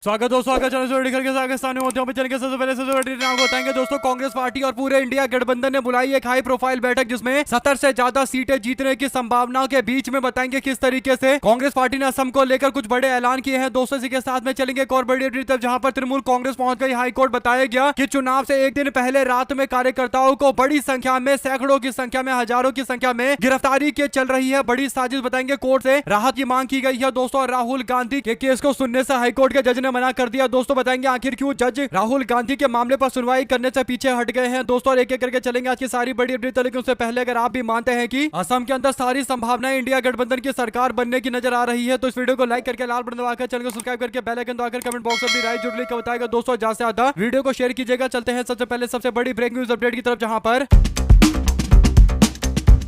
स्वागत दोस्तों, आगे चैनल से करके पाकिस्तान में होते हैं। चैनल के सबसे पहले सबसे बड़ी नाम बताएंगे दोस्तों। कांग्रेस पार्टी और पूरे इंडिया गठबंधन ने बुलाई एक हाई प्रोफाइल बैठक जिसमें 70 से ज्यादा सीटें जीतने की संभावना के बीच में बताएंगे किस तरीके से कांग्रेस पार्टी ने असम को लेकर कुछ बड़े ऐलान किए हैं दोस्तों। इसी के साथ में चलेंगे एक और बड़ी अपडेट तरफ, जहां पर तृणमूल कांग्रेस पहुंच गई हाईकोर्ट। बताया गया कि चुनाव से एक दिन पहले रात में कार्यकर्ताओं को बड़ी संख्या में, सैकड़ों की संख्या में, हजारों की संख्या में गिरफ्तारी के चल रही है बड़ी साजिश। बताएंगे कोर्ट से राहत की मांग की गई है दोस्तों। राहुल गांधी के केस को सुनने से हाईकोर्ट के जज ने मना कर दिया दोस्तों। बताएंगे आखिर क्यों जज राहुल गांधी के मामले पर सुनवाई करने से पीछे हट गए हैं दोस्तों। और एक एक करके चलेंगे आज की सारी बड़ी अपडेट। लेकिन उससे पहले अगर आप भी मानते हैं कि असम के अंदर सारी संभावनाएं इंडिया गठबंधन की सरकार बनने की नजर आ रही है, तो इस वीडियो को लाइक करके लाल बटन दबाकर चैनल को सब्सक्राइब करके बेल आइकन दबाकर कमेंट बॉक्स में अपनी राय जरूर लिखकर बताएगा दोस्तों। ज्यादा से ज्यादा वीडियो को शेयर कीजिएगा। चलते हैं सबसे पहले सबसे बड़ी ब्रेक न्यूज अपडेट की तरफ, जहां पर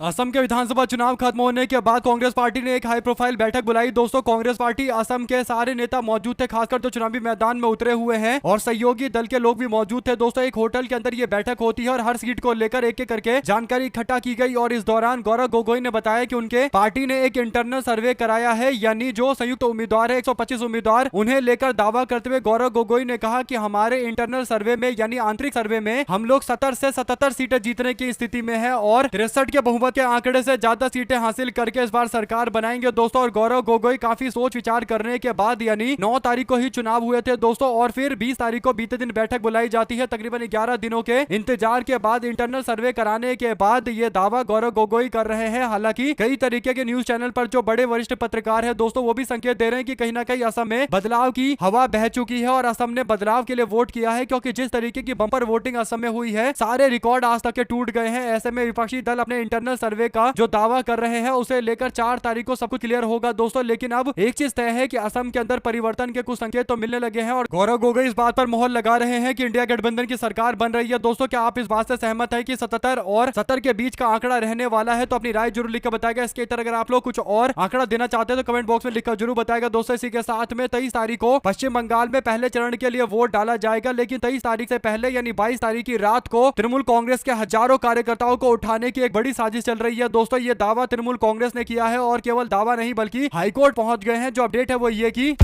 असम के विधानसभा चुनाव खत्म होने के बाद कांग्रेस पार्टी ने एक हाई प्रोफाइल बैठक बुलाई दोस्तों। कांग्रेस पार्टी असम के सारे नेता मौजूद थे, खासकर तो चुनावी मैदान में उतरे हुए हैं, और सहयोगी दल के लोग भी मौजूद थे दोस्तों। एक होटल के अंदर ये बैठक होती है और हर सीट को लेकर एक एक करके जानकारी इकट्ठा की गई। और इस दौरान गौरव गोगोई ने बताया कि उनके पार्टी ने एक इंटरनल सर्वे कराया है, यानी जो संयुक्त उम्मीदवार है 125 उम्मीदवार, उन्हें लेकर दावा करते हुए गौरव गोगोई ने कहा कि हमारे इंटरनल सर्वे में, यानी आंतरिक सर्वे में, हम लोग 70 से 77 सीटें जीतने की स्थिति में है और 63 के बहुमत के आंकड़े से ज्यादा सीटें हासिल करके इस बार सरकार बनाएंगे दोस्तों। और गौरव गोगोई काफी सोच विचार करने के बाद, यानी 9 तारीख को ही चुनाव हुए थे दोस्तों, और फिर 20 तारीख को बीते दिन बैठक बुलाई जाती है। तकरीबन 11 दिनों के इंतजार के बाद, इंटरनल सर्वे कराने के बाद ये दावा गौरव गोगोई कर रहे हैं। हालांकि कई तरीके के न्यूज चैनल पर जो बड़े वरिष्ठ पत्रकार है दोस्तों, वो भी संकेत दे रहे हैं कि कहीं ना कहीं असम में बदलाव की हवा बह चुकी है और असम ने बदलाव के लिए वोट किया है, क्योंकि जिस तरीके की बंपर वोटिंग असम में हुई है, सारे रिकॉर्ड आज तक के टूट गए हैं। ऐसे में विपक्षी दल अपने इंटरनल सर्वे का जो दावा कर रहे हैं उसे लेकर 4 तारीख को सब कुछ क्लियर होगा दोस्तों। लेकिन अब एक चीज तय है कि असम के अंदर परिवर्तन के कुछ संकेत तो मिलने लगे हैं और गौरव गोगोई इस बात पर मोहर लगा रहे हैं कि इंडिया गठबंधन की सरकार बन रही है दोस्तों। क्या आप इस बात से सहमत है कि 77 और 70 के बीच का आंकड़ा रहने वाला है? तो अपनी राय जरूर लिखकर बताएगा। इसके तरह अगर आप लोग कुछ और आंकड़ा देना चाहते हैं तो कमेंट बॉक्स में लिखकर जरूर बताएगा दोस्तों। इसी के साथ में 23 तारीख को पश्चिम बंगाल में पहले चरण के लिए वोट डाला जाएगा, लेकिन 23 तारीख से पहले यानी 22 तारीख की रात को तृणमूल कांग्रेस के हजारों कार्यकर्ताओं को उठाने की एक बड़ी साजिश चल रही है दोस्तों। ये दावा तृणमूल कांग्रेस ने किया है और केवल दावा नहीं बल्कि हाईकोर्ट पहुंच गए हैं। जो अपडेट है वो ये कि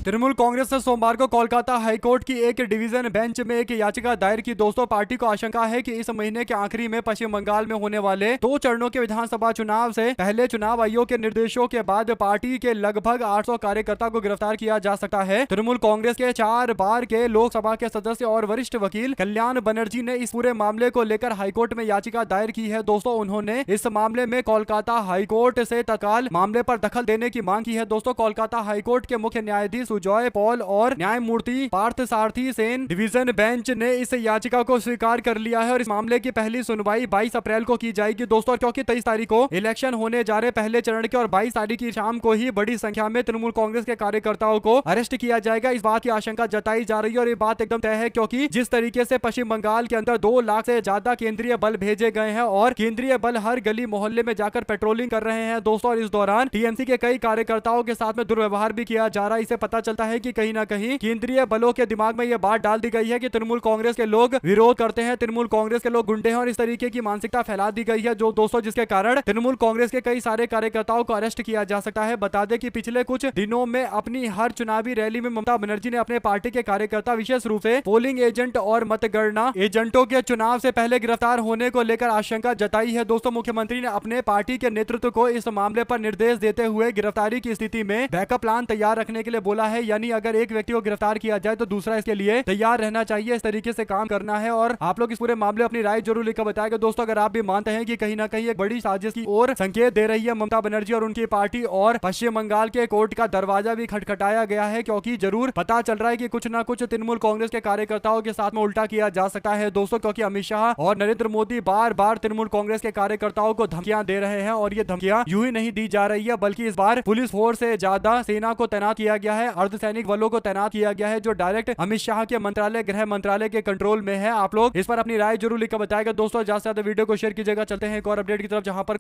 तृणमूल कांग्रेस ने सोमवार को कोलकाता हाईकोर्ट की एक डिवीजन बेंच में एक याचिका दायर की दोस्तों। पार्टी को आशंका है कि इस महीने के आखिरी में पश्चिम बंगाल में होने वाले 2 चरणों के विधानसभा चुनाव से पहले चुनाव आयोग के निर्देशों के बाद पार्टी के लगभग 800 कार्यकर्ता को गिरफ्तार किया जा सकता है। तृणमूल कांग्रेस के 4 बार के लोकसभा के सदस्य और वरिष्ठ वकील कल्याण बनर्जी ने इस पूरे मामले को लेकर हाईकोर्ट में याचिका दायर की है दोस्तों। उन्होंने इस मामले में कोलकाता हाईकोर्ट से तत्काल मामले पर दखल देने की मांग की है दोस्तों। कोलकाता हाईकोर्ट के मुख्य न्यायाधीश जॉय पॉल और न्यायमूर्ति पार्थ सारथी सेन डिवीजन बेंच ने इस याचिका को स्वीकार कर लिया है और इस मामले की पहली सुनवाई 22 अप्रैल को की जाएगी दोस्तों। क्योंकि 23 तारीख को इलेक्शन होने जा रहे पहले चरण के और 22 तारीख की शाम को ही बड़ी संख्या में तृणमूल कांग्रेस के कार्यकर्ताओं को अरेस्ट किया जाएगा, इस बात की आशंका जताई जा रही है। और ये बात एकदम तय है, क्योंकि जिस तरीके से पश्चिम बंगाल के अंदर 2 लाख से ज्यादा केंद्रीय बल भेजे गए हैं और केंद्रीय बल हर गली मोहल्ले में जाकर पेट्रोलिंग कर रहे हैं दोस्तों। और इस दौरान टीएमसी के कई कार्यकर्ताओं के साथ में दुर्व्यवहार भी किया जा रहा है। इसे पता चलता है कि कहीं ना कहीं केंद्रीय बलों के दिमाग में यह बात डाल दी गई है कि तृणमूल कांग्रेस के लोग विरोध करते हैं, तृणमूल कांग्रेस के लोग गुंडे हैं, और इस तरीके की मानसिकता फैला दी गई है जो दोस्तों, जिसके कारण तृणमूल कांग्रेस के कई सारे कार्यकर्ताओं को अरेस्ट किया जा सकता है। बता दें कि पिछले कुछ दिनों में अपनी हर चुनावी रैली में ममता बनर्जी ने अपने पार्टी के कार्यकर्ता, विशेष रूप से पोलिंग एजेंट और मतगणना एजेंटों के चुनाव से पहले गिरफ्तार होने को लेकर आशंका जताई है दोस्तों। मुख्यमंत्री ने अपने पार्टी के नेतृत्व को इस मामले पर निर्देश देते हुए गिरफ्तारी की स्थिति में बैकअप प्लान तैयार रखने के लिए बोला है, यानी अगर एक व्यक्ति को गिरफ्तार किया जाए तो दूसरा इसके लिए तैयार रहना चाहिए। इस तरीके से काम करना है। और आप लोग इस पूरे मामले अपनी राय जरूर लिखकर बताएगा दोस्तों। अगर आप भी मानते हैं कि कहीं ना कहीं एक बड़ी साजिश की ओर संकेत दे रही है ममता बनर्जी और उनकी पार्टी, और पश्चिम बंगाल के कोर्ट का दरवाजा भी खटखटाया गया है, क्योंकि जरूर पता चल रहा है कि कुछ ना कुछ तृणमूल कांग्रेस के कार्यकर्ताओं के साथ में उल्टा किया जा सकता है दोस्तों। क्योंकि अमित शाह और नरेंद्र मोदी बार बार तृणमूल कांग्रेस के कार्यकर्ताओं को धमकियां दे रहे हैं, और ये धमकियां यूं ही नहीं दी जा रही है, बल्कि इस बार पुलिस फोर्स से ज्यादा सेना को तैनात किया गया है, अर्धसैनिक बलों को तैनात किया गया है, जो डायरेक्ट अमित शाह के मंत्रालय, गृह मंत्रालय के कंट्रोल में है। आप लोग इस पर अपनी राय जरूर लिखकर बताएगा दोस्तों। ज्यादा से ज्यादा वीडियो को शेयर कीजिएगा। चलते हैं एक और अपडेट की तरफ, जहां पर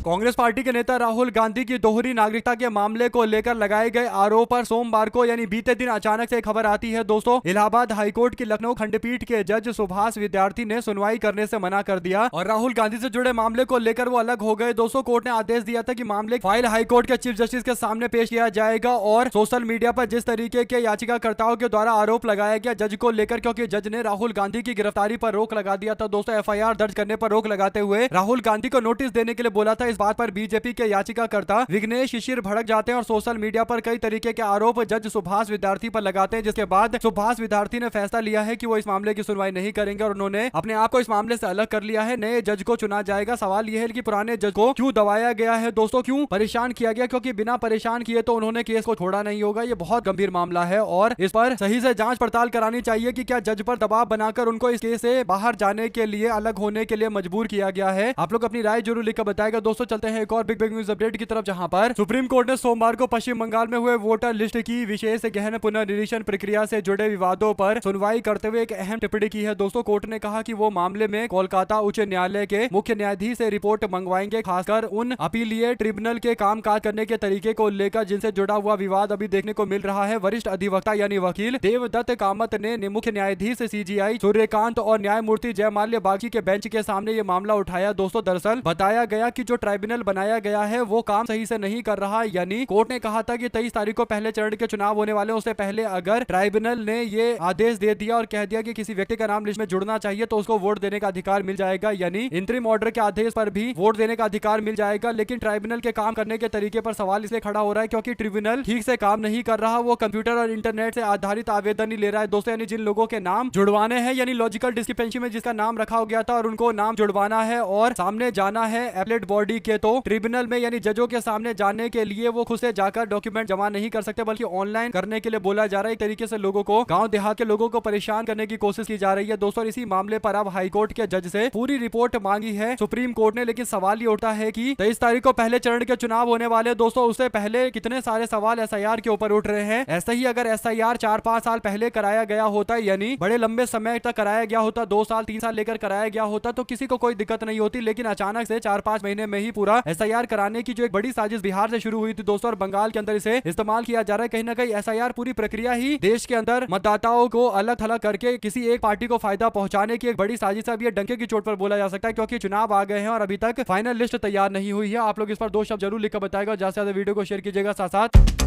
कांग्रेस पार्टी के नेता राहुल गांधी की दोहरी नागरिकता के मामले को लेकर लगाए गए आरोप पर सोमवार को यानी बीते दिन अचानक से खबर आती है दोस्तों। इलाहाबाद हाईकोर्ट की लखनऊ खंडपीठ के जज सुभाष विद्यार्थी ने सुनवाई करने से मना कर दिया और राहुल गांधी से जुड़े मामले को लेकर वो अलग हो गए दोस्तों। कोर्ट ने आदेश दिया था कि मामले फाइल हाईकोर्ट के चीफ जस्टिस के सामने पेश किया जाएगा और सोशल मीडिया पर जिस तरीके के याचिकाकर्ताओं के द्वारा आरोप लगाया गया जज को लेकर, क्योंकि जज ने राहुल गांधी की गिरफ्तारी पर रोक लगा दिया था दोस्तों। एफआईआर दर्ज करने पर रोक लगाते हुए राहुल गांधी को नोटिस देने के लिए बोला था। इस बात पर बीजेपी के याचिकाकर्ता विघ्नेश शिशिर भड़क जाते हैं और सोशल मीडिया पर कई तरीके के आरोप जज सुभाष विद्यार्थी पर लगाते हैं, जिसके बाद सुभाष विद्यार्थी ने फैसला लिया है कि वो इस मामले की सुनवाई नहीं करेंगे और उन्होंने अपने आप को इस मामले से अलग कर लिया है। नए जज को चुना जाएगा। सवाल यह है कि पुराने जज को क्यों दबाया गया है दोस्तों, क्यों परेशान किया गया, क्योंकि बिना परेशान किए तो उन्होंने केस को छोड़ा नहीं होगा। ये बहुत गंभीर मामला है और इस पर सही से जांच पड़ताल करानी चाहिए कि क्या जज पर दबाव बनाकर उनको इस केस से बाहर जाने के लिए, अलग होने के लिए मजबूर किया गया है। आप लोग अपनी राय जरूर लिखकर बताएगा दोस्तों। चलते हैं एक और बिग न्यूज अपडेट की तरफ, जहां पर सुप्रीम कोर्ट ने सोमवार को पश्चिम बंगाल में हुए वोटर लिस्ट की विशेष गहन पुनर्निरीक्षण प्रक्रिया से जुड़े विवादों पर सुनवाई करते हुए एक अहम टिप्पणी की है दोस्तों। कोर्ट ने कहा कि वो मामले में कोलकाता उच्च न्यायालय के मुख्य न्यायाधीश से रिपोर्ट मंगवाएंगे, खासकर उन अपीलिएट ट्रिब्यूनल के कामकाज करने के तरीके को लेकर जिनसे जुड़ा हुआ विवाद अभी देखने को मिल रहा है। वरिष्ठ अधिवक्ता यानी वकील देवदत्त कामत ने मुख्य न्यायाधीश सीजीआई सूर्यकांत और न्यायमूर्ति जयमाल्य बागी के बेंच के सामने ये मामला उठाया दोस्तों। दरअसल बताया गया कि जो ट्राइब्यूनल बनाया गया है वो काम सही से नहीं कर रहा, यानी कोर्ट ने कहा था कि 23 तारीख को पहले चरण के चुनाव होने वाले, उससे पहले अगर ट्राइब्यूनल ने ये आदेश दे दिया और कह दिया कि किसी व्यक्ति का नाम लिस्ट में जुड़ना चाहिए तो उसको वोट देने का अधिकार मिल जाएगा, यानी इंतरिम ऑर्डर के आदेश पर भी वोट देने का अधिकार मिल जाएगा। लेकिन ट्राइब्यूनल के काम करने के तरीके पर सवाल इसलिए खड़ा हो रहा है क्योंकि ट्रिब्यूनल ठीक से काम नहीं कर रहा, वो कंप्यूटर और इंटरनेट से आधारित आवेदन ही ले रहा है दोस्तों। यानी जिन लोगों के नाम जुड़वाने हैं, यानी लॉजिकल डिस्क्रिपेंसी में जिसका नाम रखा गया था और उनको नाम जुड़वाना है और सामने जाना है एपलेट बॉडी के, तो ट्रिब्यूनल में यानी जजों के सामने जाने के लिए वो खुद से जाकर डॉक्यूमेंट जमा नहीं कर सकते, बल्कि ऑनलाइन करने के लिए बोला जा रहा है। एक तरीके से लोगों को, गांव देहात के लोगों को परेशान करने की कोशिश की जा रही है दोस्तों। इसी मामले पर अब हाईकोर्ट के जज से पूरी रिपोर्ट मांगी है सुप्रीम कोर्ट ने। लेकिन सवाल ये उठता है कि 23 तारीख को पहले चरण के चुनाव होने वाले दोस्तों, उससे पहले कितने सारे सवाल एसआईआर के ऊपर उठ रहे हैं। ऐसा ही अगर एसआईआर 4-5 साल पहले कराया गया होता, यानी बड़े लंबे समय तक कराया गया होता, 2 साल 3 साल लेकर कराया गया होता, तो किसी को कोई दिक्कत नहीं होती। लेकिन अचानक से 4-5 महीने में ही पूरा एसआईआर कराने की जो एक बड़ी साजिश बिहार से शुरू हुई थी दोस्तों और बंगाल के अंदर इसे इस्तेमाल किया जा रहा है। कहीं ना कहीं एसआईआर पूरी प्रक्रिया ही देश के अंदर मतदाताओं को अलग थलग करके किसी एक पार्टी को फायदा पहुंचाने की एक बड़ी साजिश है। अब ये डंके की चोट पर बोला जा सकता है क्योंकि चुनाव आ गए हैं और अभी तक फाइनल लिस्ट तैयार नहीं हुई है। आप लोग इस पर 2 शब्द जरूर लिखकर बताएगा, ज्यादा से ज्यादा वीडियो को शेयर कीजिएगा। साथ साथ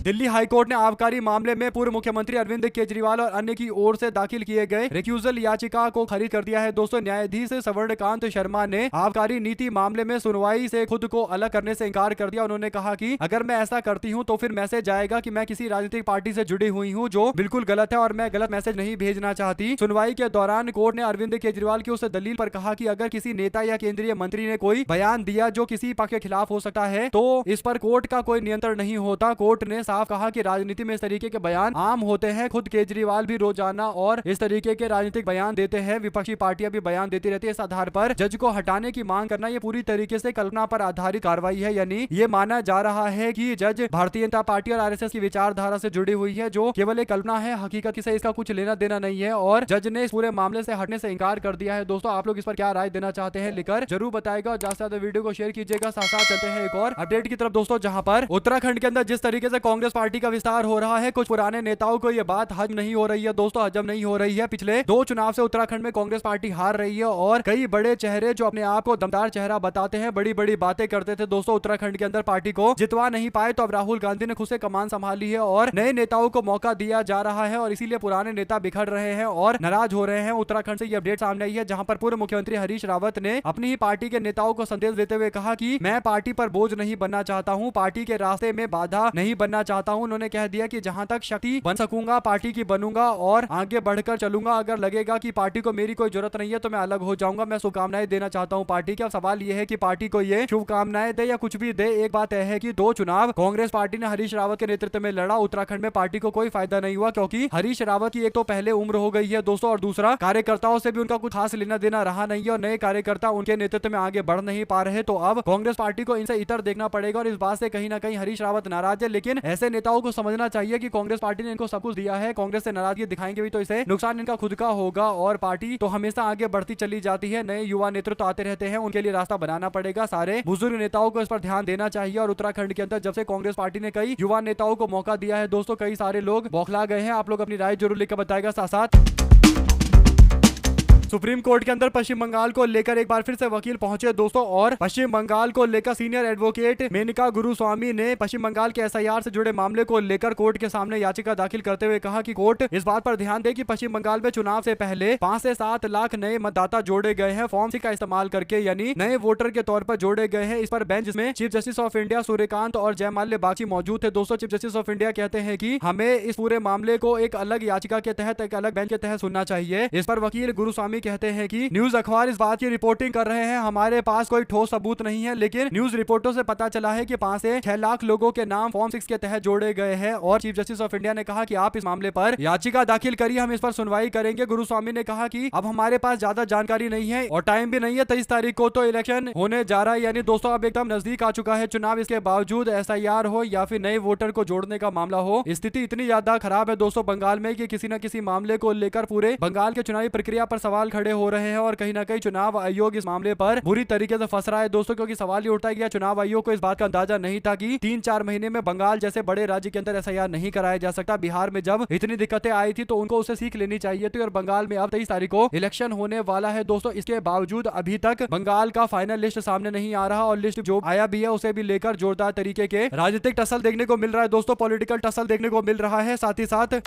दिल्ली हाईकोर्ट ने आबकारी मामले में पूर्व मुख्यमंत्री अरविंद केजरीवाल और अन्य की ओर से दाखिल किए गए रिक्यूजल याचिका को खारिज कर दिया है दोस्तों। न्यायाधीश स्वर्णकांत शर्मा ने आबकारी नीति मामले में सुनवाई से खुद को अलग करने से इनकार कर दिया। उन्होंने कहा कि अगर मैं ऐसा करती हूं तो फिर मैसेज आएगा कि मैं किसी राजनीतिक पार्टी से जुड़ी हुई हूं, जो बिल्कुल गलत है और मैं गलत मैसेज नहीं भेजना चाहती। सुनवाई के दौरान कोर्ट ने अरविंद केजरीवाल की उस दलील पर कहा कि अगर किसी नेता या केंद्रीय मंत्री ने कोई बयान दिया जो किसी पक्ष के खिलाफ हो सकता है तो इस पर कोर्ट का कोई नियंत्रण नहीं होता। कोर्ट ने साफ कहा कि राजनीति में इस तरीके के बयान आम होते हैं। खुद केजरीवाल भी रोजाना और इस तरीके के राजनीतिक बयान देते हैं, विपक्षी पार्टियां भी बयान देती रहती है। इस आधार पर जज को हटाने की मांग करना ये पूरी तरीके से कल्पना पर आधारित कार्रवाई है, यानी ये माना जा रहा है कि जज भारतीय जनता पार्टी और आरएसएस की विचारधारा से जुड़ी हुई है, जो केवल एक कल्पना है, हकीकत से इसका कुछ लेना देना नहीं है और जज ने इस पूरे मामले से हटने से इनकार कर दिया है। दोस्तों आप लोग इस पर क्या राय देना चाहते हैं लिखकर जरूर बताएगा और ज्यादा से ज्यादा वीडियो को शेयर कीजिएगा। साथ साथ चलते हैं एक और अपडेट की तरफ दोस्तों, जहां पर उत्तराखंड के अंदर जिस तरीके से कांग्रेस पार्टी का विस्तार हो रहा है, कुछ पुराने नेताओं को यह बात हजम नहीं हो रही है दोस्तों, हजम नहीं हो रही है। पिछले 2 चुनाव से उत्तराखंड में कांग्रेस पार्टी हार रही है और कई बड़े चेहरे जो अपने आप को दमदार चेहरा बताते हैं, बड़ी बड़ी बातें करते थे दोस्तों, उत्तराखंड के अंदर पार्टी को जितवा नहीं पाए। तो अब राहुल गांधी ने खुद से कमान संभाली है और नए नेताओं को मौका दिया जा रहा है और इसीलिए पुराने नेता बिखर रहे हैं और नाराज हो रहे हैं। उत्तराखंड से ये अपडेट सामने आई है, जहां पर पूर्व मुख्यमंत्री हरीश रावत ने अपनी ही पार्टी के नेताओं को संदेश देते हुए कहा कि मैं पार्टी पर बोझ नहीं बनना चाहता हूं, पार्टी के रास्ते में बाधा नहीं बनना चाहता हूं। उन्होंने कह दिया कि जहां तक शक्ति बन सकूंगा पार्टी की बनूंगा और आगे बढ़कर चलूंगा। अगर लगेगा कि पार्टी को मेरी कोई जरूरत नहीं है तो मैं अलग हो जाऊंगा। मैं शुभकामनाएं देना चाहता हूं पार्टी के। अब सवाल यह है कि पार्टी को ये शुभकामनाएं दे या कुछ भी दे, एक बात यह है कि 2 चुनाव कांग्रेस पार्टी ने हरीश रावत के नेतृत्व में लड़ा, उत्तराखंड में पार्टी को कोई फायदा नहीं हुआ क्योंकि हरीश रावत की एक तो पहले उम्र हो गई है दोस्तों और दूसरा कार्यकर्ताओं से भी उनका कुछ खास लेना देना रहा नहीं है और नए कार्यकर्ता उनके नेतृत्व में आगे बढ़ नहीं पा रहे। तो अब कांग्रेस पार्टी को इनसे इतर देखना पड़ेगा और इस बात से कहीं ना कहीं हरीश रावत नाराज है। लेकिन ऐसे ऐसे नेताओं को समझना चाहिए कि कांग्रेस पार्टी ने इनको सब कुछ दिया है, कांग्रेस से नाराजगी दिखाएंगे भी तो इसे नुकसान इनका खुद का होगा और पार्टी तो हमेशा आगे बढ़ती चली जाती है। नए युवा नेतृत्व आते रहते हैं, उनके लिए रास्ता बनाना पड़ेगा। सारे बुजुर्ग नेताओं को इस पर ध्यान देना चाहिए। और उत्तराखंड के अंदर जब से कांग्रेस पार्टी ने कई युवा नेताओं को मौका दिया है दोस्तों, कई सारे लोग बौखला गए हैं। आप लोग अपनी राय जरूर लिखकर बताएगा। साथ साथ सुप्रीम कोर्ट के अंदर पश्चिम बंगाल को लेकर एक बार फिर से वकील पहुंचे दोस्तों, और पश्चिम बंगाल को लेकर सीनियर एडवोकेट मेनका गुरुस्वामी ने पश्चिम बंगाल के एसआईआर से जुड़े मामले को लेकर कोर्ट के सामने याचिका दाखिल करते हुए कहा कि कोर्ट इस बात पर ध्यान दे कि पश्चिम बंगाल में चुनाव से पहले 5 से 7 लाख नए मतदाता जोड़े गए हैं, फॉर्म 6 का इस्तेमाल करके, यानी नए वोटर के तौर पर जोड़े गए हैं। इस पर बेंच में chief justice of India Suryakant और जयमाल्य बागची मौजूद थे दोस्तों। चीफ जस्टिस ऑफ इंडिया कहते हैं कि हमें इस पूरे मामले को एक अलग याचिका के तहत, एक अलग बेंच के तहत सुनना चाहिए। इस पर वकील गुरुस्वामी कहते हैं कि न्यूज अखबार इस बात की रिपोर्टिंग कर रहे हैं, हमारे पास कोई ठोस सबूत नहीं है, लेकिन न्यूज रिपोर्टों से पता चला है कि 5 से 6 लाख लोगों के नाम फॉर्म 6 के तहत जोड़े गए हैं। और चीफ जस्टिस ऑफ इंडिया ने कहा कि आप इस मामले पर याचिका दाखिल करिए, हम इस पर सुनवाई करेंगे। गुरुस्वामी ने कहा कि अब हमारे पास ज्यादा जानकारी नहीं है और टाइम भी नहीं है, 23 तारीख को तो इलेक्शन होने जा रहा है, यानी दोस्तों अब एकदम नजदीक आ चुका है चुनाव। इसके बावजूद एसआईआर हो या फिर नए वोटर को जोड़ने का मामला हो, स्थिति इतनी ज्यादा खराब है दोस्तों बंगाल में कि किसी न किसी मामले को लेकर पूरे बंगाल के चुनावी प्रक्रिया पर सवाल खड़े हो रहे हैं। और कहीं ना कहीं चुनाव आयोग इस मामले पर बुरी तरीके से फंस रहा है दोस्तों, क्योंकि सवाल ये उठता है कि चुनाव आयोग को इस बात का अंदाजा नहीं था कि 3-4 महीने में बंगाल जैसे बड़े राज्य के अंदर एसआईआर नहीं कराया जा सकता। बिहार में जब इतनी दिक्कतें आई थी तो उनको उससे सीख लेनी चाहिए थी। और बंगाल में अब 23 तारीख को इलेक्शन होने वाला है दोस्तों, इसके बावजूद अभी तक बंगाल का फाइनल लिस्ट सामने नहीं आ रहा, और लिस्ट जो आया भी है उसे भी लेकर जोरदार तरीके के राजनीतिक टसल देखने को मिल रहा है दोस्तों, पॉलिटिकल टसल देखने को मिल रहा है। साथ ही साथ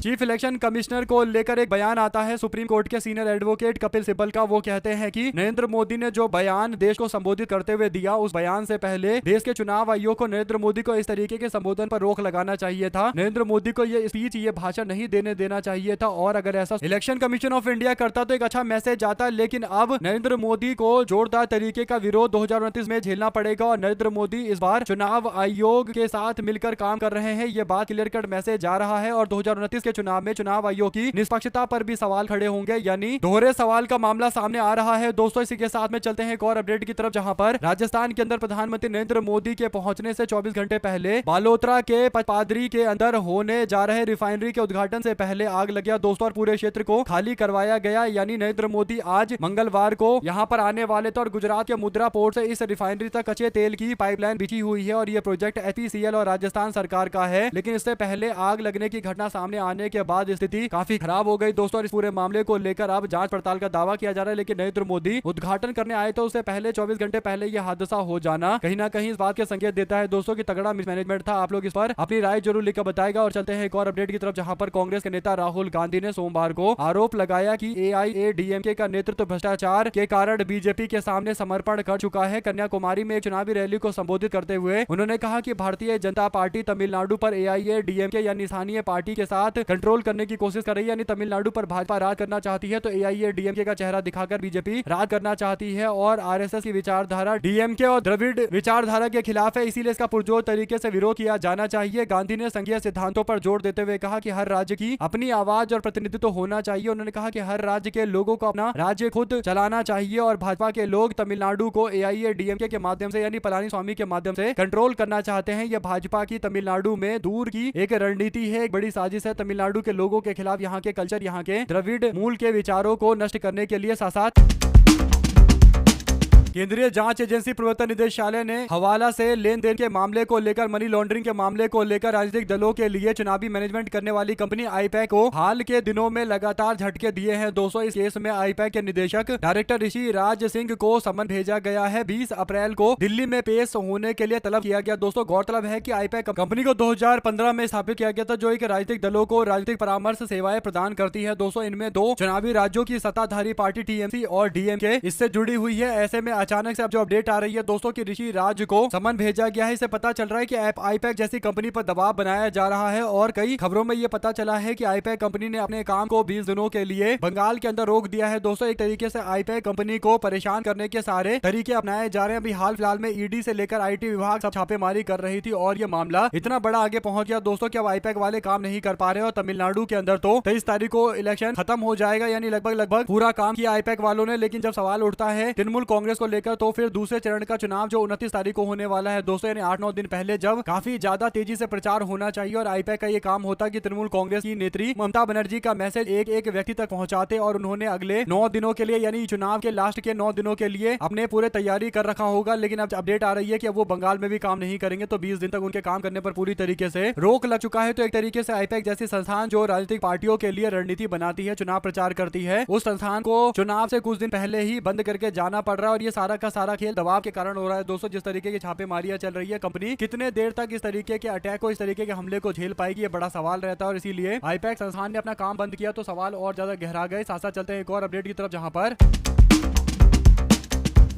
चीफ इलेक्शन कमिश्नर को लेकर एक बयान आता है सुप्रीम कोर्ट के सीनियर एडवोकेट कपिल सिब्बल का। वो कहते हैं कि नरेंद्र मोदी ने जो बयान देश को संबोधित करते हुए दिया, उस बयान से पहले देश के चुनाव आयोग को नरेंद्र मोदी को इस तरीके के संबोधन पर रोक लगाना चाहिए था। नरेंद्र मोदी को ये स्पीच, ये भाषण नहीं देने देना चाहिए था। और अगर ऐसा इलेक्शन कमीशन ऑफ इंडिया करता तो एक अच्छा मैसेज आता, लेकिन अब नरेंद्र मोदी को जोरदार तरीके का विरोध 2029 में झेलना पड़ेगा। और नरेंद्र मोदी इस बार चुनाव आयोग के साथ मिलकर काम कर रहे हैं, ये बात क्लियर कट मैसेज जा रहा है। और 2029 के चुनाव में चुनाव आयोग की निष्पक्षता पर भी सवाल खड़े होंगे, यानी दोहरे सवाल का मामला सामने आ रहा है दोस्तों। इसी के साथ में चलते हैं एक और अपडेट की तरफ, जहां पर राजस्थान के अंदर प्रधानमंत्री नरेंद्र मोदी के पहुंचने से 24 घंटे पहले बालोतरा के पादरी के अंदर होने जा रहे रिफाइनरी के उद्घाटन से पहले आग लग गया दोस्तों, और पूरे क्षेत्र को खाली करवाया गया। यानी नरेंद्र मोदी आज मंगलवार को यहां पर आने वाले थे और गुजरात के मुद्रा पोर्ट से इस रिफाइनरी तक कच्चे तेल की पाइपलाइन बिछी हुई है। और ये प्रोजेक्ट एचपीसीएल और राजस्थान सरकार का है, लेकिन इससे पहले आग लगने की घटना सामने आने के बाद स्थिति काफी खराब हो गई दोस्तों। और इस पूरे मामले को लेकर अब जांच पड़ताल का दावा किया जा रहा है, लेकिन नरेंद्र मोदी उद्घाटन करने आए तो उससे पहले 24 घंटे पहले यह हादसा हो जाना कहीं ना कहीं इस बात के संकेत देता है दोस्तों कि तगड़ा मिसमैनेजमेंट था। आप लोग इस पर अपनी राय जरूर लिखकर बताएगा। और चलते हैं एक और अपडेट की तरफ, जहां पर कांग्रेस के नेता राहुल गांधी ने सोमवार को आरोप लगाया कि एआईएडीएमके का नेतृत्व भ्रष्टाचार के कारण बीजेपी के सामने समर्पण कर चुका है। कन्याकुमारी में एक चुनावी रैली को संबोधित करते हुए उन्होंने कहा कि भारतीय जनता पार्टी तमिलनाडु पर एआईएडीएमके यानी स्थानीय पार्टी के साथ कंट्रोल करने की कोशिश कर रही है, यानी तमिलनाडु पर भाजपा राज करना चाहती है तो एआईएडीएमके का चेहरा दिखाकर बीजेपी राज करना चाहती है। और आरएसएस की विचारधारा डीएमके और द्रविड़ विचारधारा के खिलाफ है, इसीलिए इसका पुरजोर तरीके से विरोध किया जाना चाहिए। गांधी ने संघीय सिद्धांतों पर जोर देते हुए कहा कि हर राज्य की अपनी आवाज और प्रतिनिधित्व होना चाहिए। उन्होंने कहा कि हर राज्य के लोगों को अपना राज्य खुद चलाना चाहिए और भाजपा के लोग तमिलनाडु को एआईएडीएमके के माध्यम से यानी पलानीस्वामी के माध्यम से कंट्रोल करना चाहते हैं। यह भाजपा की तमिलनाडु में दूर की एक रणनीति है, एक बड़ी साजिश है तमिलनाडु के लोगों के खिलाफ, यहाँ के कल्चर, यहाँ के द्रविड़ मूल के विचारों को नष्ट करने के लिए। साथ केंद्रीय जांच एजेंसी प्रवर्तन निदेशालय ने हवाला से लेन देन के मामले को लेकर, मनी लॉन्ड्रिंग के मामले को लेकर राजनीतिक दलों के लिए चुनावी मैनेजमेंट करने वाली कंपनी आईपैक को हाल के दिनों में लगातार झटके दिए हैं दोस्तों। इस केस में आईपैक के निदेशक डायरेक्टर ऋषि राज सिंह को समन भेजा गया है। 20 अप्रैल को दिल्ली में पेश होने के लिए तलब किया गया दोस्तों। गौरतलब है कि आईपैक कंपनी को 2015 में स्थापित किया गया था, जो एक राजनीतिक दलों को राजनीतिक परामर्श सेवाएं प्रदान करती है दोस्तों। इनमें 2 चुनावी राज्यों की सत्ताधारी पार्टी टीएमसी और डीएमके इससे जुड़ी हुई है। ऐसे में अचानक से अब जो अपडेट आ रही है दोस्तों कि ऋषि राज को समन भेजा गया है, इससे पता चल रहा है कि आईपैक जैसी कंपनी पर दबाव बनाया जा रहा है। और कई खबरों में यह पता चला है कि आईपैक कंपनी ने अपने काम को 20 दिनों के लिए बंगाल के अंदर रोक दिया है दोस्तों। एक तरीके से आईपैक कंपनी को परेशान करने के सारे तरीके अपनाए जा रहे हैं। अभी हाल फिलहाल में ईडी से लेकर आईटी विभाग सब छापेमारी कर रही थी और यह मामला इतना बड़ा आगे पहुंच गया दोस्तों कि अब आईपैक वाले काम नहीं कर पा रहे। और तमिलनाडु के अंदर तो 23 तारीख को इलेक्शन खत्म हो जाएगा, यानी लगभग पूरा काम किया आईपैक वालों ने। लेकिन जब सवाल उठता है तृणमूल कांग्रेस को लेकर तो फिर दूसरे चरण का चुनाव जो 29 तारीख को होने वाला है दोस्तों, यानी 8-9 दिन पहले, जब काफी ज्यादा तेजी से प्रचार होना चाहिए और आईपैक का ये काम होता कि तृणमूल कांग्रेस की नेत्री ममता बनर्जी का मैसेज एक एक व्यक्ति तक पहुंचाते और उन्होंने अगले 9 दिनों के लिए यानी चुनाव के लास्ट के 9 दिनों के लिए अपने पूरे तैयारी कर रखा होगा। लेकिन अब अपडेट आ रही है कि अब वो बंगाल में भी काम नहीं करेंगे, तो 20 दिन तक उनके काम करने पर पूरी तरीके से रोक लग चुका है। तो एक तरीके से आईपैक जैसी संस्थान जो राजनीतिक पार्टियों के लिए रणनीति बनाती है, चुनाव प्रचार करती है, उस संस्थान को चुनाव से कुछ दिन पहले ही बंद करके जाना पड़ रहा है। और ये सारा का सारा खेल दबाव के कारण हो रहा है दोस्तों। जिस तरीके की छापेमारियां चल रही है, कंपनी कितने देर तक इस तरीके के अटैक को, इस तरीके के हमले को झेल पाएगी, ये बड़ा सवाल रहता है। और इसीलिए आईपैक संस्थान ने अपना काम बंद किया तो सवाल और ज्यादा गहरा गए। साथ साथ चलते हैं एक और अपडेट की तरफ, जहां पर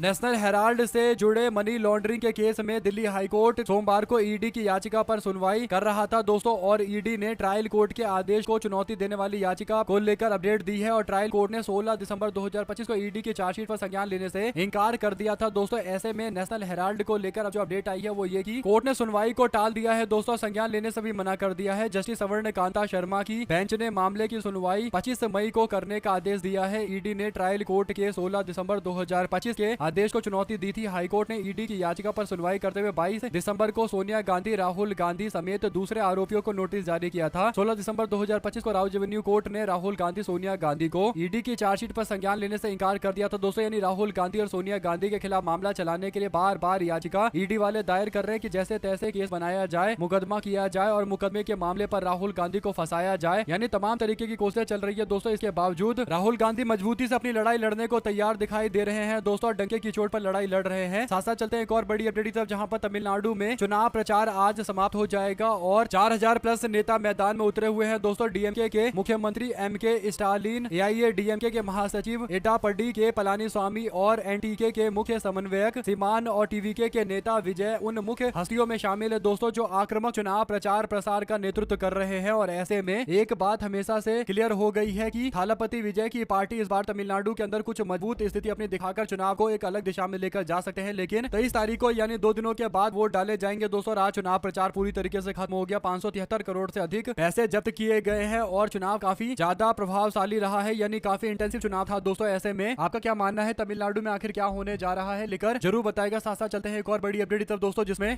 नेशनल हेराल्ड से जुड़े मनी लॉन्ड्रिंग के केस में दिल्ली हाईकोर्ट सोमवार को ईडी की याचिका पर सुनवाई कर रहा था दोस्तों। और ईडी ने ट्रायल कोर्ट के आदेश को चुनौती देने वाली याचिका को लेकर अपडेट दी है। और ट्रायल कोर्ट ने 16 दिसंबर 2025 को ईडी की चार्जशीट पर संज्ञान लेने से इनकार कर दिया था दोस्तों। ऐसे में नेशनल हेराल्ड को लेकर अब जो अपडेट आई है वो ये कि कोर्ट ने सुनवाई को टाल दिया है दोस्तों, संज्ञान लेने से भी मना कर दिया है। जस्टिस सवर्ण कांता शर्मा की बेंच ने मामले की सुनवाई 25 मई को करने का आदेश दिया है। ईडी ने ट्रायल कोर्ट के 16 दिसंबर 2025 के आदेश को चुनौती दी थी। हाईकोर्ट ने ईडी की याचिका पर सुनवाई करते हुए 22 दिसंबर को सोनिया गांधी, राहुल गांधी समेत दूसरे आरोपियों को नोटिस जारी किया था। 16 दिसंबर 2025 को राउज एवेन्यू कोर्ट ने राहुल गांधी, सोनिया गांधी को ईडी की चार्जशीट पर संज्ञान लेने से इनकार कर दिया था दोस्तों। यानी राहुल गांधी और सोनिया गांधी के खिलाफ मामला चलाने के लिए बार बार याचिका ईडी वाले दायर कर रहे हैं कि जैसे तैसे केस बनाया जाए, मुकदमा किया जाए और मुकदमे के मामले पर राहुल गांधी को फंसाया जाए। यानी तमाम तरीके की कोशिशें चल रही है दोस्तों। इसके बावजूद राहुल गांधी मजबूती से अपनी लड़ाई लड़ने को तैयार दिखाई दे रहे हैं दोस्तों, डंके की चोट पर लड़ाई लड़ रहे हैं। साथ साथ चलते हैं एक और बड़ी अपडेट की तरफ, जहां पर तमिलनाडु में चुनाव प्रचार आज समाप्त हो जाएगा और 4000 प्लस नेता मैदान में उतरे हुए हैं दोस्तों। डीएमके के मुख्यमंत्री एमके स्टालिन, एआईएडीएमके के महासचिव एटापड्डी के पलानीस्वामी और एनटीके के मुख्य समन्वयक सीमान और टीवीके के नेता विजय उन मुख्य हस्तियों में शामिल है दोस्तों जो आक्रामक चुनाव प्रचार प्रसार का नेतृत्व कर रहे हैं। और ऐसे में एक बात हमेशा से क्लियर हो गई है कि थालापति विजय की पार्टी इस बार तमिलनाडु के अंदर कुछ मजबूत स्थिति अपनी दिखाकर चुनाव को एक अलग दिशा में लेकर जा सकते हैं। लेकिन 23 तारीख को यानी 2 दिनों के बाद वोट डाले जाएंगे दोस्तों। आज चुनाव प्रचार पूरी तरीके से खत्म हो गया। 573 करोड़ से अधिक पैसे जब्त किए गए हैं और चुनाव काफी ज्यादा प्रभावशाली रहा है, यानी काफी इंटेंसिव चुनाव था दोस्तों। ऐसे में आपका क्या मानना है, तमिलनाडु में आखिर क्या होने जा रहा है, लेकर जरूर बताएगा। साथ साथ चलते हैं एक और बड़ी अपडेट की तरफ दोस्तों, जिसमें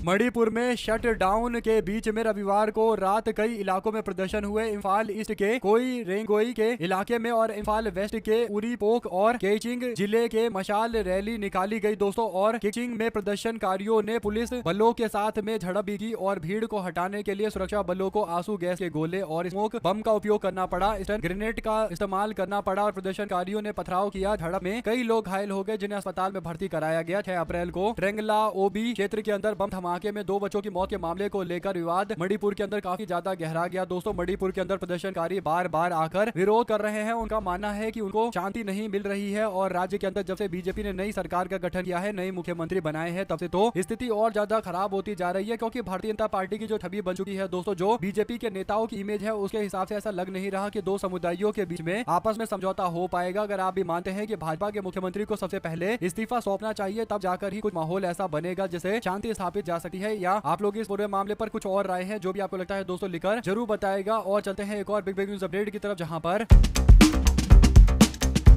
मणिपुर में शट डाउन के बीच में रविवार को रात कई इलाकों में प्रदर्शन हुए। इम्फाल ईस्ट के कोई रेंगोई के इलाके में और इम्फाल वेस्ट के उरीपोक और केचिंग जिले के मशाल रैली निकाली गई दोस्तों। और केचिंग में प्रदर्शनकारियों ने पुलिस बलों के साथ में झड़प भी की और भीड़ को हटाने के लिए सुरक्षा बलों को आंसू गैस के गोले और स्मोक बम का उपयोग करना पड़ा, स्टन ग्रेनेड का इस्तेमाल करना पड़ा और प्रदर्शनकारियों ने पथराव किया। झड़प में कई लोग घायल हो गए जिन्हें अस्पताल में भर्ती कराया गया। 6 अप्रैल को ट्रेंगला ओबी क्षेत्र के अंदर बम धमाके में 2 बच्चों की मौत के मामले को लेकर विवाद मणिपुर के अंदर काफी ज्यादा गहरा गया दोस्तों। मणिपुर के अंदर प्रदर्शनकारी बार बार आकर विरोध कर रहे हैं। उनका मानना है कि उनको शांति नहीं मिल रही है और राज्य के अंदर जब से बीजेपी ने नई सरकार का गठन किया है, नए मुख्यमंत्री बनाए हैं, तब से तो स्थिति और ज्यादा खराब होती जा रही है। क्योंकि भारतीय जनता पार्टी की जो छवि बन चुकी है दोस्तों, जो बीजेपी के नेताओं की इमेज है, उसके हिसाब से ऐसा लग नहीं रहा कि 2 समुदायों के बीच में आपस में समझौता हो पाएगा। अगर आप भी मानते हैं कि भाजपा के मुख्यमंत्री को सबसे पहले इस्तीफा सौंपना चाहिए, तब जाकर ही कुछ माहौल ऐसा बनेगा जिससे शांति स्थापित जा सकती है। या आप लोग इस पूरे मामले पर कुछ और राय है जो भी आपको लगता है दोस्तों लिखकर जरूर बताएगा। और चलते हैं एक और बिग न्यूज अपडेट की तरफ, जहां पर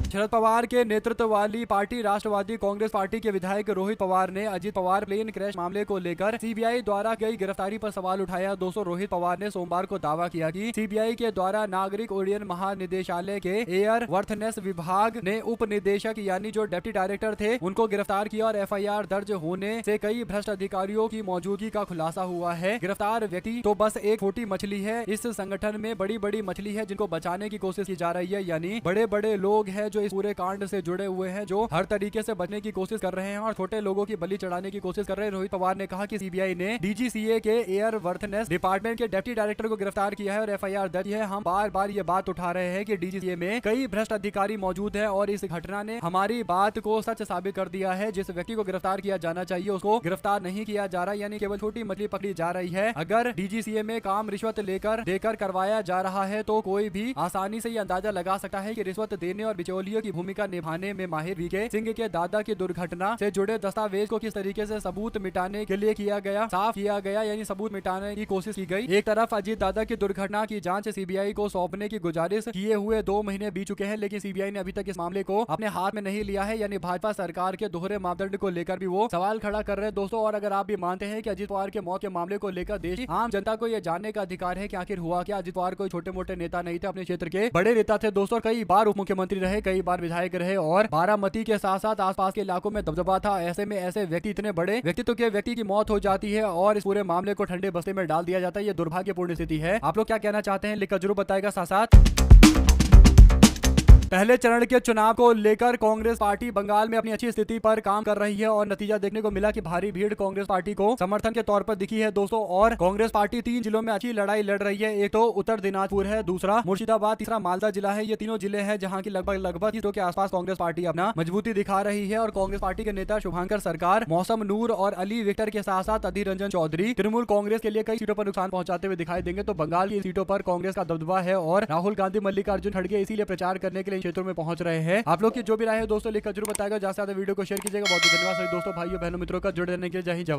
शरद पवार के नेतृत्व वाली पार्टी राष्ट्रवादी कांग्रेस पार्टी के विधायक रोहित पवार ने अजीत पवार प्लेन क्रैश मामले को लेकर सीबीआई द्वारा गई गिरफ्तारी पर सवाल उठाया दोस्तों। रोहित पवार ने सोमवार को दावा किया कि सीबीआई के द्वारा नागरिक उड्डयन महानिदेशालय के एयर वर्थनेस विभाग ने उप निदेशक यानी जो डिप्टी डायरेक्टर थे उनको गिरफ्तार किया और एफआईआर दर्ज होने से कई भ्रष्ट अधिकारियों की मौजूदगी का खुलासा हुआ है। गिरफ्तार व्यक्ति तो बस एक छोटी मछली है, इस संगठन में बड़ी बड़ी मछली है जिनको बचाने की कोशिश की जा रही है। यानी बड़े बड़े लोग हैं जो इस पूरे कांड से जुड़े हुए हैं, जो हर तरीके से बचने की कोशिश कर रहे हैं और छोटे लोगों की बलि चढ़ाने की कोशिश कर रहे हैं। रोहित पवार ने कहा कि सीबीआई ने डीजीसीए के एयर वर्थनेस डिपार्टमेंट के डिप्टी डायरेक्टर को गिरफ्तार किया है और एफआईआर दर्ज है। हम बार बार ये बात उठा रहे हैं कि डीजीसीए में कई भ्रष्ट अधिकारी मौजूद है और इस घटना ने हमारी बात को सच साबित कर दिया है। जिस व्यक्ति को गिरफ्तार किया जाना चाहिए उसको गिरफ्तार नहीं किया जा रहा, यानी केवल छोटी मछली पकड़ी जा रही है। अगर डीजीसीए में काम रिश्वत देकर करवाया जा रहा है तो कोई भी आसानी से ये अंदाजा लगा सकता है कि रिश्वत देने और बिचौलिए पोलियो की भूमिका निभाने में माहिर वीके सिंह के दादा की दुर्घटना से जुड़े दस्तावेज को किस तरीके से सबूत मिटाने के लिए साफ किया गया, यानी सबूत मिटाने की कोशिश की गई। एक तरफ अजीत दादा की दुर्घटना की जांच सीबीआई को सौंपने की गुजारिश किए हुए 2 महीने बीत चुके हैं, लेकिन सीबीआई ने अभी तक इस मामले को अपने हाथ में नहीं लिया है, यानी भाजपा सरकार के दोहरे मापदंड को लेकर भी वो सवाल खड़ा कर रहे हैं दोस्तों। और अगर आप भी मानते हैं कि अजीत पवार के मौत के मामले को लेकर देश की आम जनता को यह जानने का अधिकार है कि आखिर हुआ क्या। अजीत पवार कोई छोटे मोटे नेता नहीं थे, अपने क्षेत्र के बड़े नेता थे दोस्तों। कई बार उप मुख्यमंत्री रहे, कई बार विधायक रहे और बारामती के साथ साथ आसपास के इलाकों में दबदबा था। ऐसे में ऐसे व्यक्ति, इतने बड़े व्यक्तित्व के व्यक्ति की मौत हो जाती है और इस पूरे मामले को ठंडे बस्ते में डाल दिया जाता है। ये दुर्भाग्यपूर्ण स्थिति है। आप लोग क्या कहना चाहते हैं लिखकर जरूर बताएगा। साथ साथ पहले चरण के चुनाव को लेकर कांग्रेस पार्टी बंगाल में अपनी अच्छी स्थिति पर काम कर रही है और नतीजा देखने को मिला कि भारी भीड़ कांग्रेस पार्टी को समर्थन के तौर पर दिखी है दोस्तों। और कांग्रेस पार्टी 3 जिलों में अच्छी लड़ाई लड़ रही है। एक तो उत्तर दिनाजपुर है, दूसरा मुर्शिदाबाद, तीसरा मालदा जिला है। ये तीनों जिले हैं जहां की लगभग सीटों के आसपास कांग्रेस पार्टी अपना मजबूती दिखा रही है। और कांग्रेस पार्टी के नेता शुभांकर सरकार, मौसम नूर और अली विक्टर के साथ साथ अधीर रंजन चौधरी तृणमूल कांग्रेस के लिए कई सीटों पर नुकसान पहुंचाते हुए दिखाई देंगे। तो बंगाल की सीटों पर कांग्रेस का दबदबा है और राहुल गांधी, मल्लिकार्जुन खड़गे इसीलिए प्रचार करने के लिए क्षेत्रों में पहुंच रहे हैं। आप लोग की जो भी राय है दोस्तों लिखकर जरूर बताएगा। ज्यादा से ज्यादा वीडियो को शेयर कीजिएगा। बहुत बहुत धन्यवाद सभी दोस्तों, भाइयों, बहनों, मित्रों का जुड़े रहने के लिए। जय हिंद, जय भारत।